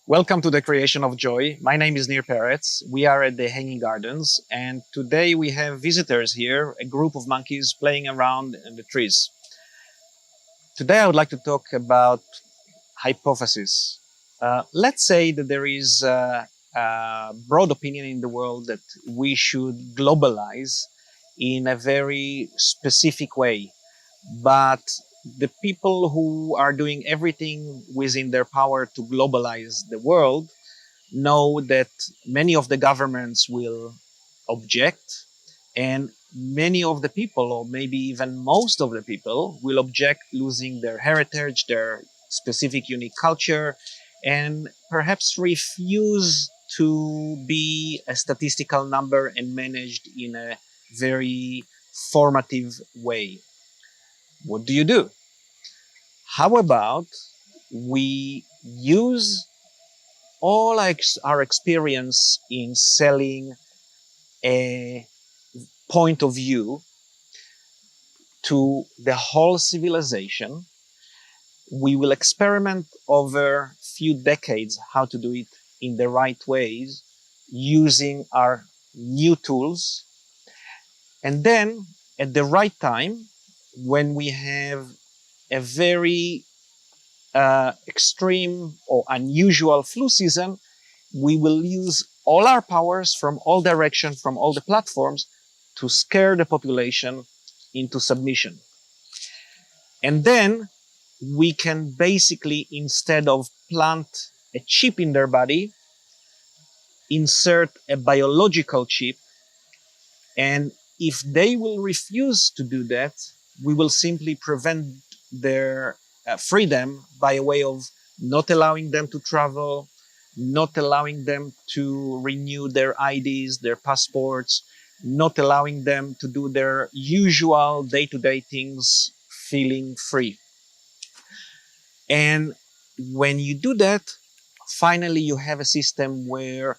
Welcome to the Creation of Joy. My name is Nir Peretz. We are at the Hanging Gardens, and today we have visitors here, a group of monkeys playing around in the trees. Today I would like to talk about hypothesis. Let's say that there is a broad opinion in the world that we should globalize in a very specific way, but the people who are doing everything within their power to globalize the world know that many of the governments will object, and many of the people, or maybe even most of the people, will object losing their heritage, their specific unique culture, and perhaps refuse to be a statistical number and managed in a very formative way. What do you do? How about we use all our experience in selling a point of view to the whole civilization? We will experiment over few decades how to do it in the right ways using our new tools. And then at the right time, when we have a very extreme or unusual flu season, we will use all our powers from all directions, from all the platforms, to scare the population into submission. And then we can basically, instead of plant a chip in their body, insert a biological chip. And if they will refuse to do that, we will simply prevent their freedom by a way of not allowing them to travel, not allowing them to renew their IDs, their passports, not allowing them to do their usual day-to-day things feeling free. And when you do that, finally you have a system where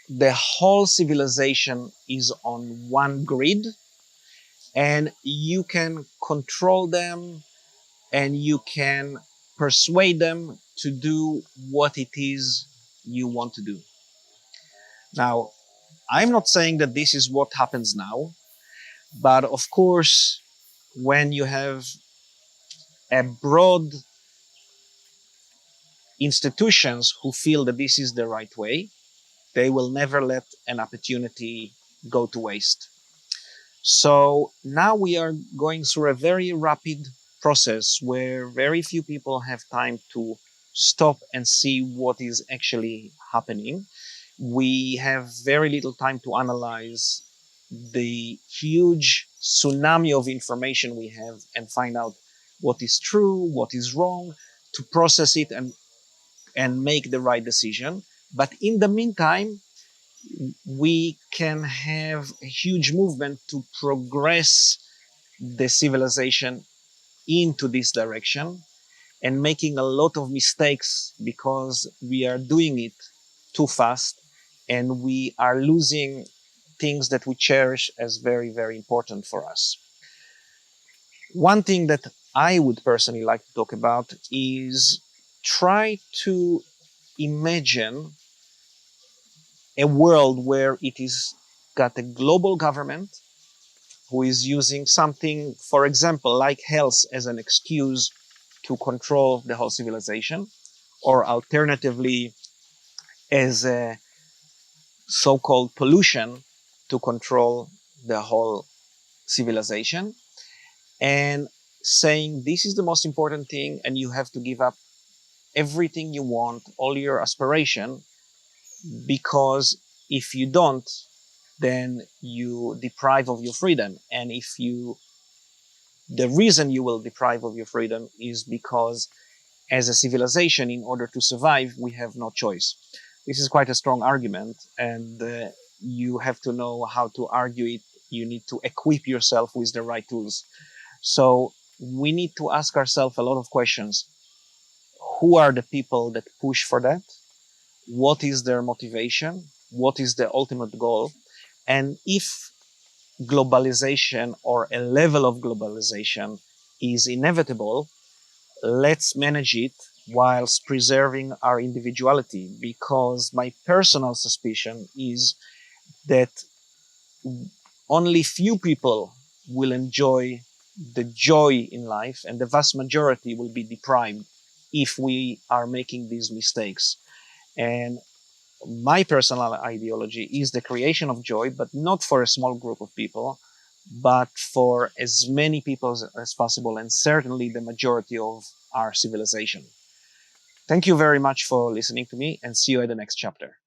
the whole civilization is on one grid, and you can control them and you can persuade them to do what it is you want to do. Now, I'm not saying that this is what happens now, but of course, when you have a broad institutions who feel that this is the right way, they will never let an opportunity go to waste. So now we are going through a very rapid process where very few people have time to stop and see what is actually happening. We have very little time to analyze the huge tsunami of information we have and find out what is true, what is wrong, to process it and make the right decision. But in the meantime, we can have a huge movement to progress the civilization into this direction, and making a lot of mistakes because we are doing it too fast and we are losing things that we cherish as very, very important for us. One thing that I would personally like to talk about is try to imagine a world where it is got a global government who is using something, for example, like health as an excuse to control the whole civilization, or alternatively as a so-called pollution to control the whole civilization, and saying this is the most important thing and you have to give up everything you want, all your aspiration, because if you don't, then you deprive of your freedom. And the reason you will deprive of your freedom is because as a civilization, in order to survive, we have no choice. This is quite a strong argument, and you have to know how to argue it. You need to equip yourself with the right tools. So we need to ask ourselves a lot of questions. Who are the people that push for that? What is their motivation? What is the ultimate goal? And if globalization or a level of globalization is inevitable, let's manage it whilst preserving our individuality, because my personal suspicion is that only few people will enjoy the joy in life, and the vast majority will be deprived if we are making these mistakes. And my personal ideology is the creation of joy, but not for a small group of people, but for as many people as possible, and certainly the majority of our civilization. Thank you very much for listening to me, and see you at the next chapter.